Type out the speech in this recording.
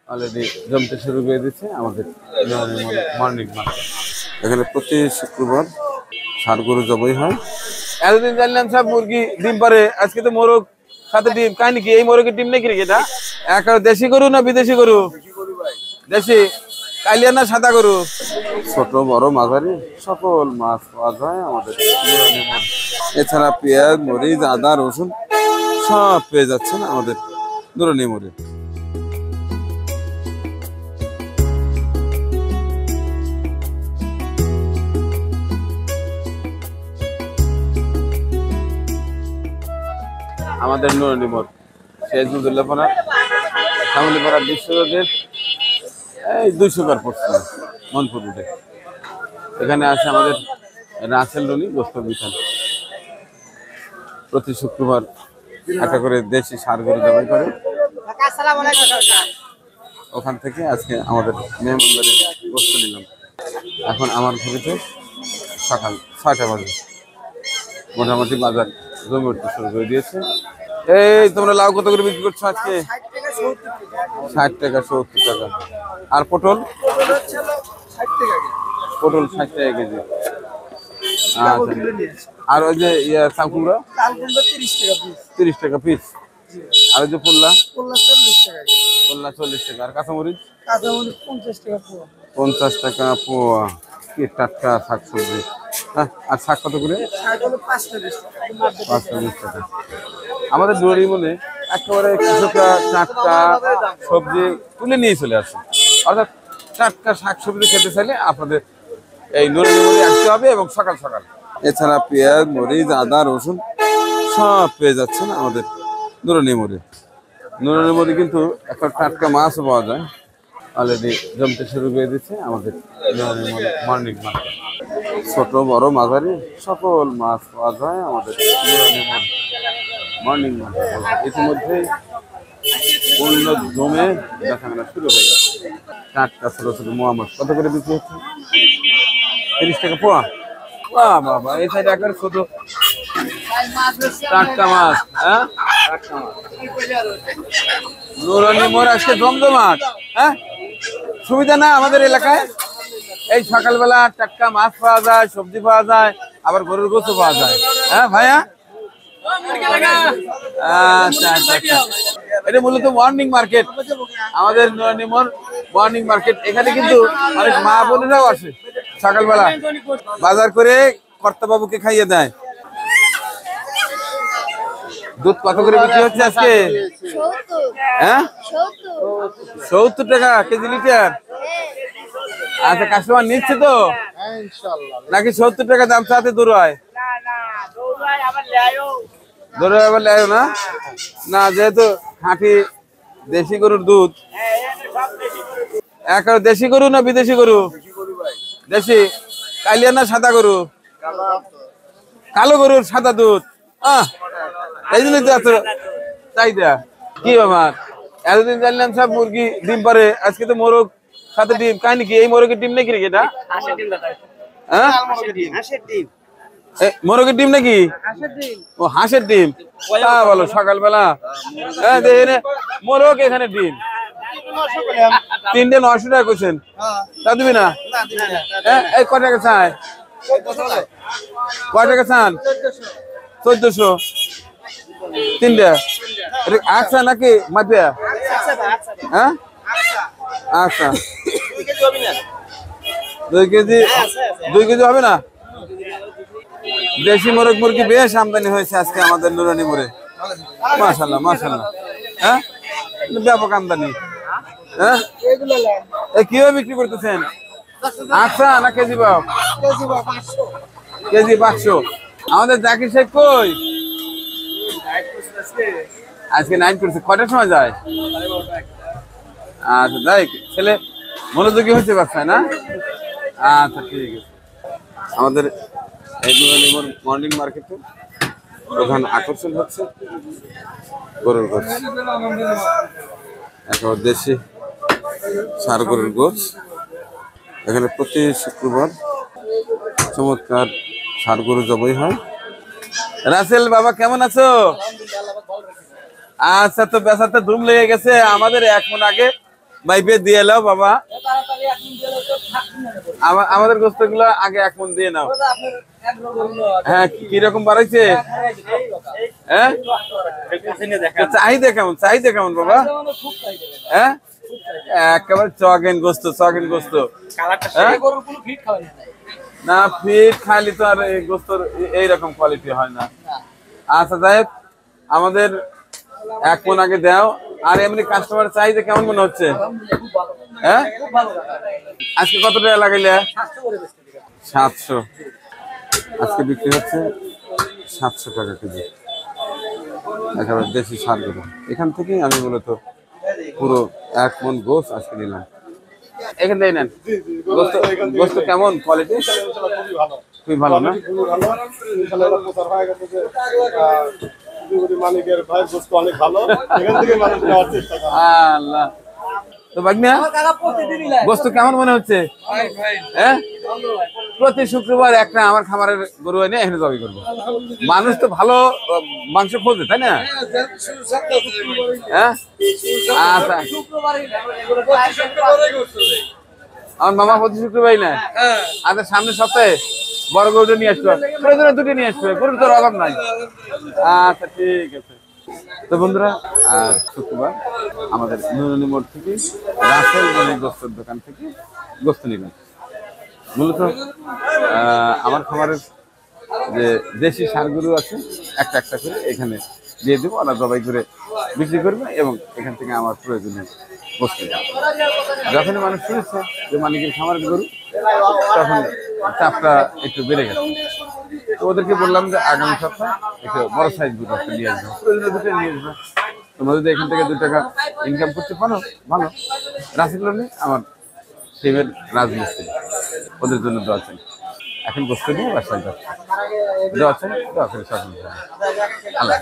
Already জমতে শুরু করে দিচ্ছে আমাদের মর্নিং মার্কেট। এখানে প্রতি শুক্রবার ষাঁড় গরু জবাই হয়। এতদিন জানলাম সব মুরগি ডিম পারে, আজকে তো মোরগ সাথে ডিম। কাহিনী কি, এই মোরগের ডিম নাকি এটা? এক দেশি গরু না বিদেশি গরু? দেশি। কালিয়া না সাদা গরু? ছোট বড় মাঝারি সকল মাছ পাওয়া যায় আমাদের। এছাড়া পেঁয়াজ, মরিচ, আদা, রসুন সব পেয়ে যাচ্ছেন আমাদের নুরানি মোড়ে। আমাদের নুরানি মোড় শেখুদুল্লাহপাড়া শ্যামলীপাড়া বিশ্বরোডের এই 200 কার পড়ছে মনপুর রোডে। এখানে আছে আমাদের রাসেল রনি গোস্ত বিতান। প্রতি শুক্রবার একটা করে দেশি ষাঁড় গরু জবাই করে। ওখান থেকে আজকে আমাদের মেহমানদারের গোস্ত নিলাম। এখন আমার ঘড়িতে সকাল 6টা বাজে। মোটামুটি বাজার জমে উঠতে শুরু করে দিয়েছে। এই তোমরা লাউ কত করে বিক্রি করছো আজকে? 60 টাকা 70 টাকা। আর পটল? পটল 60 টাকা কেজি। আর ওই যে চাল কুমড়া? 30 টাকা পিস। আর ওই যে পোল্লা? 40 টাকা। আর কাঁচামরিচ? 50 টাকা পোয়া। কি টাটকা শাক সবজি। হ্যাঁ, আর শাক কত করে? 520 টাকা। আমাদের ডুয়ারি মনে একেবারে কৃষকরা টাটকা সবজি তুলে নিয়ে চলে আসে। অর্থাৎ টাটকা শাক সবজি খেতে চাইলে আপনাদের এই নুরানি মোড়ে আসতে হবে এবং সকাল সকাল। এছাড়া পেঁয়াজ, মরিচ, আদা, রসুন সব পেয়ে যাচ্ছেন আমাদের নুরানি মোড়ে। নুরানি মোড়ে কিন্তু একটা টাটকা মাছও পাওয়া যায়। অলরেডি জমতে শুরু করে দিচ্ছে আমাদের নুরানি মোড়ে মর্নিং মার্কেট। ছোট বড় মাঝারি সকল মাছ পাওয়া যায় আমাদের নুরানি মোড়ে মর্নিং মার্কেট। ইতিমধ্যে পূর্ণ জমে দেখানো শুরু হয়ে গেছে। টাটকা ছোট ছোট মোয়া মাছ কত করে বিক্রি হচ্ছে? 30 টাকা পোয়া। বাহ বাবা, এই সাইডে একবার ছোট টাটকা মাছ। হ্যাঁ, নুরানি মোড় আজকে জমজমাট। হ্যাঁ, সুবিধা না আমাদের এলাকায়। এই সকালবেলা টাটকা মাছ পাওয়া যায়, সবজি পাওয়া যায়, আবার গরুর গোশত পাওয়া যায়। হ্যাঁ ভাইয়া, আচ্ছা আচ্ছা আচ্ছা। এটা মূলত মর্নিং মার্কেট, আমাদের নুরানি মোড় মর্নিং মার্কেট। এখানে কিন্তু অনেক মা বোনেরাও আসে সকালবেলা বাজার করে কর্তাবাবুকে খাইয়ে দেয়। দুধ কত করে বিক্রি হচ্ছে আজকে? হ্যাঁ, 70 টাকা কেজি লিটার। আচ্ছা, কাস্টমার নিচ্ছে তো নাকি 70 টাকা দাম চাতে দূর হয়? দূরে আবার লেয় না? না, যেহেতু খাঁটি দেশি গরুর দুধ। এক দেশি গরু না বিদেশি গরু? দেশি। কালিয়া না সাদা গরু? কালো গরুর সাদা দুধ। এই জন্যই তো এত চাহিদা। কি ব্যাপার, এতদিন জানলাম সব মুরগি ডিম পারে, আজকে তো মোরগ সাথে ডিম। কাহিনী কি, এই মোরগের ডিম নাকি এটা? হ্যাঁ, মোরগের ডিম নাকি? ও, হাঁসের ডিম। তা বলো সকালবেলা। হ্যাঁ, মোরগ এখানে ডিম 3টে 900 টাকা করছেন। তা দিবি না? হ্যাঁ, এই কয় টাকা চাই? কয় টাকা চান? 1400। 3টে। আচ্ছা নাকি মাপিয়া? হ্যাঁ, আচ্ছা। 2 কেজি 2 কেজি হবে না? দেশি মোরগ মুরগি বেশ আমদানি হয়েছে আজকে আমাদের নুরানি মোড়ে। মাশাআল্লাহ মাশাআল্লাহ। হ্যাঁ, ব্যাপক আমদানি। হ্যাঁ, কিভাবে বিক্রি করতেছেন? আচ্ছা না কেজি বাপ? কেজি 500। আমাদের জাকির শেখ কই? আজকে 9 করছে। কটার সময় যায়? আচ্ছা, যাই। ছেলে মনোযোগী হচ্ছে ব্যবসায় না? আচ্ছা, ঠিক আছে। আমাদের মর্নিং মার্কেটে প্রধান আকর্ষণ হচ্ছে গরুর গোশ। একেবারে দেশি ষাঁড় গরুর গোশ। এখানে প্রতি শুক্রবার চমৎকার ষাঁড় গরু জবাই হয়। রাসেল বাবা, কেমন আছো? আচ্ছা, তো বেচাতে ধুম লেগে গেছে। আমাদের 1 মণ আগে বাইপে দিয়ে নাও বাবা। আমাদের গোস্ত গুলো আগে 1 মণ দিয়ে নাও। হ্যাঁ কিরকম বাড়াইছে? হ্যাঁ চাহিদা কেমন? চাহিদা কেমন বাবা? হ্যাঁ একেবারে চগেন গোস্ত, চগেন গোস্ত। না ফিট খালি তো আর এই গোস্তর এইরকম কোয়ালিটি হয় না। আচ্ছা যাই হোক, আমাদের 1 মণ আগে দাও। আর এমনি কাস্টমার চাহিদা কেমন মনে হচ্ছে? হ্যাঁ আজকে কত টাকা লাগাইলে? 700। আজকে বিক্রি হচ্ছে 700 টাকা কেজি। একেবারে দেশি সারগুলো এখান থেকেই আমি মূলত পুরো 1 মণ গোস্ত আজকে নিলাম। এখান থেকে নেন। গোস্ত কেমন কোয়ালিটি? খুবই ভালো না? আল্লাহ তো ভাগ্না গোস্ত কেমন মনে হচ্ছে? হ্যাঁ প্রতি শুক্রবার একটা আমার খামারের গরু এনে এখানে জবাই করবো। মানুষ তো ভালো মাংস খোঁজে তাই না? হ্যাঁ আচ্ছা আমার মামা প্রতি শুক্রবারই না। আচ্ছা সামনের সপ্তাহে বড় গরুটা নিয়ে আসবে, প্রয়োজনে 2টি নিয়ে আসবে, গরুর তোর অভাব নাই। আচ্ছা ঠিক আছে। তো বন্ধুরা আর শুক্রবার আমাদের নুরানি মোড় থেকে রাসেল গোস্তের দোকান থেকে গোস্ত নিলাম। মূলত আমার খামারের যে দেশি ষাঁড় আছে একটা একটা করে এখানে দিয়ে দেবো, ওরা জবাই করে বিক্রি করবে এবং এখান থেকে আমার প্রয়োজনীয় গোস্ত। যখনই মানুষ শুনেছে যে মালিকের খামারের গরু, তখন চাপটা একটু বেড়ে গেছে। তো ওদেরকে বললাম যে আগামী সপ্তাহে একটু বড় সাইজ গরু একটা নিয়ে আসবে, প্রয়োজনীয় দুটো নিয়ে আসবে। তোমরা যদি এখান থেকে 2 টাকা ইনকাম করতে পারো ভালো। রাসেল নেই আমার টিমের রাজমিস্ত্রি, ওদের জন্য দোয়া চাই। এখন গোস্ত নিয়ে বাসায় যাচ্ছে, দোয়া চাই, দোয়া করে সকলে। আল্লাহ।